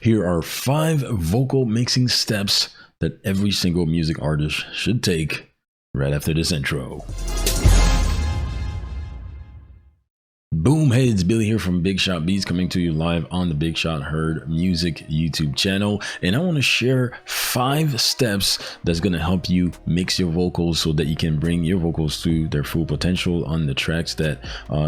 Here are 5 vocal mixing steps that every single music artist should take right after this intro. Boom, hey, it's Billy here from Big Shot Beats, coming to you live on the Big Shot Heard Music YouTube channel. And I want to share 5 steps that's going to help you mix your vocals so that you can bring your vocals to their full potential on the tracks that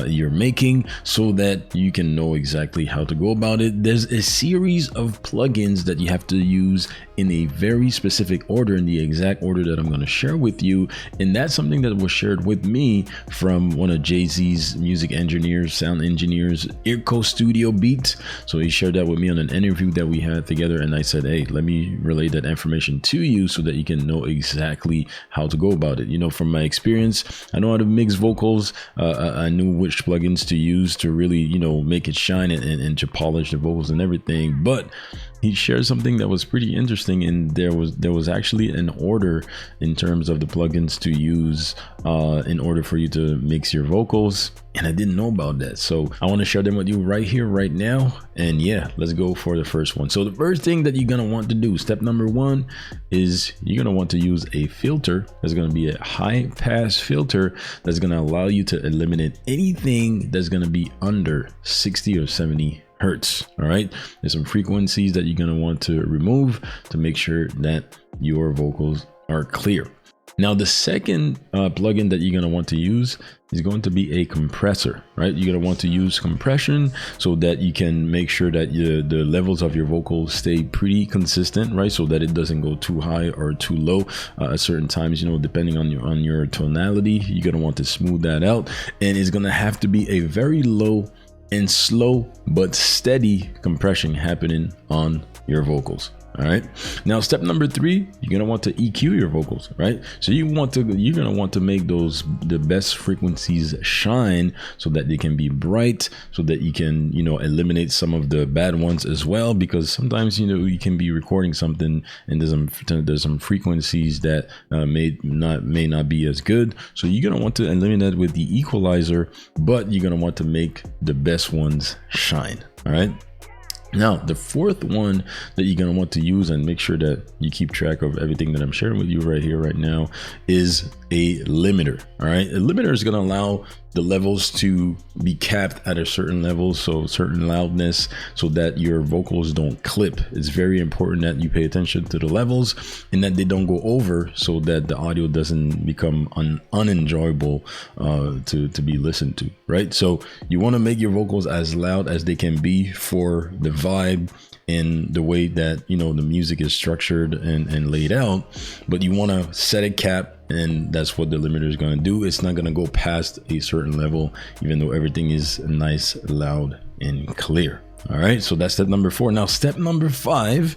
you're making, so that you can know exactly how to go about it. There's a series of plugins that you have to use in a very specific order, in the exact order that I'm going to share with you. And that's something that was shared with me from one of Jay-Z's music engineers, sound engineers, Earco Studio Beats. So he shared that with me on an interview that we had together, and I said, hey, let me relay that information to you so that you can know exactly how to go about it. You know, from my experience, I know how to mix vocals. I knew which plugins to use to really, you know, make it shine and to polish the vocals and everything. But he shared something that was pretty interesting, and there was actually an order in terms of the plugins to use in order for you to mix your vocals, and I didn't know about that. So I want to share them with you right here, right now. And yeah, let's go for the first one. So the first thing that you're gonna want to do, step number 1, is you're gonna want to use a filter. There's gonna be a high pass filter that's gonna allow you to eliminate anything that's gonna be under 60 or 70 hertz. All right, there's some frequencies that you're going to want to remove to make sure that your vocals are clear. Now, the second plugin that you're going to want to use is going to be a compressor, right? You're going to want to use compression so that you can make sure that the levels of your vocals stay pretty consistent, right? So that it doesn't go too high or too low at certain times, you know, depending on your tonality. You're going to want to smooth that out, and it's going to have to be a very low and slow but steady compression happening on your vocals. All right, now step number 3, you're gonna want to EQ your vocals, right? So you're gonna want to make the best frequencies shine so that they can be bright, so that you can, you know, eliminate some of the bad ones as well, because sometimes, you know, you can be recording something and there's some frequencies that may not be as good. So you're gonna want to eliminate that with the equalizer, but you're gonna want to make the best ones shine. All right. Now, the fourth one that you're going to want to use, and make sure that you keep track of everything that I'm sharing with you right here, right now, is a limiter. All right. A limiter is going to allow the levels to be capped at a certain level, so certain loudness, so that your vocals don't clip. It's very important that you pay attention to the levels and that they don't go over, so that the audio doesn't become unenjoyable to be listened to, right? So you want to make your vocals as loud as they can be for the vibe in the way that, you know, the music is structured and laid out, but you want to set a cap, and that's what the limiter is going to do. It's not going to go past a certain level, even though everything is nice, loud, and clear. All right, so that's step number 4. Now, step number 5,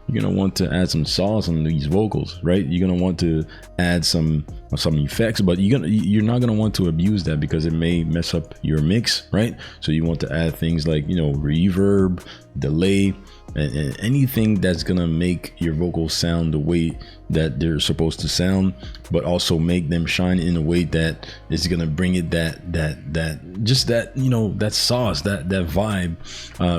you're gonna want to add some sauce on these vocals, right? You're gonna want to add some effects, but you're not gonna want to abuse that because it may mess up your mix, right? So you want to add things like, you know, reverb, delay, and anything that's gonna make your vocals sound the way that they're supposed to sound, but also make them shine in a way that is gonna bring it that you know, that sauce, that vibe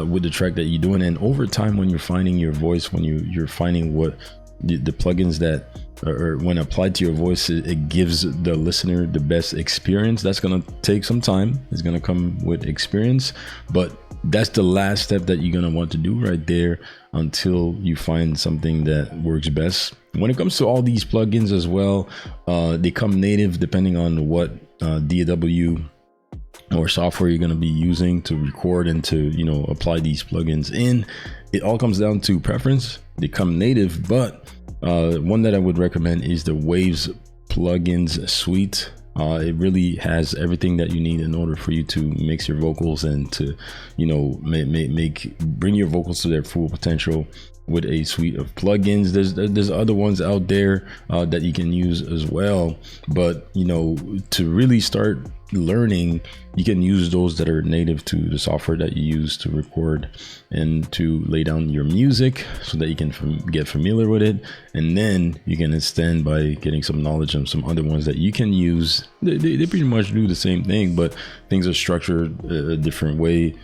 with the track that you're doing. And over time, when you're finding your voice, when you're finding what the plugins that or when applied to your voice, it gives the listener the best experience. That's gonna take some time. It's gonna come with experience, but that's the last step that you're gonna want to do right there until you find something that works best. When it comes to all these plugins as well, they come native depending on what DAW or software you're going to be using to record and to, you know, apply these plugins in. It all comes down to preference. They come native, but one that I would recommend is the Waves plugins suite. It really has everything that you need in order for you to mix your vocals and to, you know, bring your vocals to their full potential with a suite of plugins. There's other ones out there that you can use as well, but you know, to really start learning, you can use those that are native to the software that you use to record and to lay down your music, so that you can get familiar with it, and then you can extend by getting some knowledge on some other ones that you can use. They pretty much do the same thing, but things are structured a different way,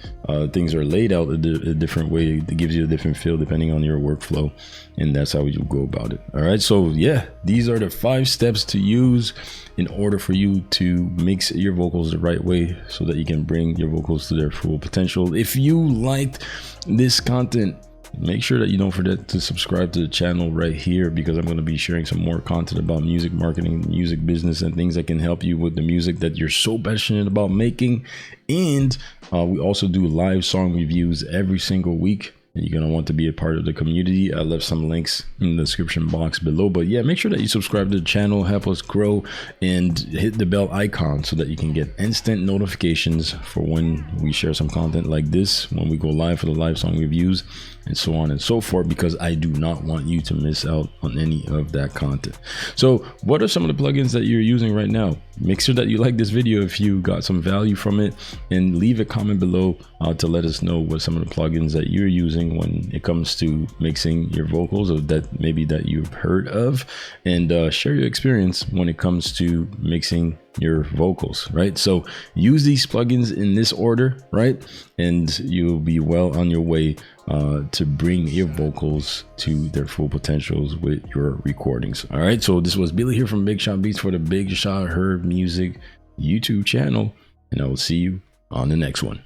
things are laid out a different way. It gives you a different feel depending on your workflow, and that's how you go about it. All right, so yeah, these are the 5 steps to use in order for you to mix your vocals the right way, so that you can bring your vocals to their full potential. If you liked this content, make sure that you don't forget to subscribe to the channel right here, because I'm going to be sharing some more content about music marketing, music business, and things that can help you with the music that you're so passionate about making. And we also do live song reviews every single week. You're going to want to be a part of the community. I left some links in the description box below, but yeah, make sure that you subscribe to the channel, help us grow, and hit the bell icon so that you can get instant notifications for when we share some content like this, when we go live for the live song reviews, and so on and so forth, because I do not want you to miss out on any of that content. So what are some of the plugins that you're using right now? Make sure that you like this video if you got some value from it, and leave a comment below to let us know what some of the plugins that you're using when it comes to mixing your vocals, or that maybe that you've heard of, and share your experience when it comes to mixing your vocals, right? So use these plugins in this order, right? And you'll be well on your way to bring your vocals to their full potentials with your recordings. All right, so this was Billy here from Big Shot Beats for the Big Shot Heard Music YouTube channel, and I will see you on the next one.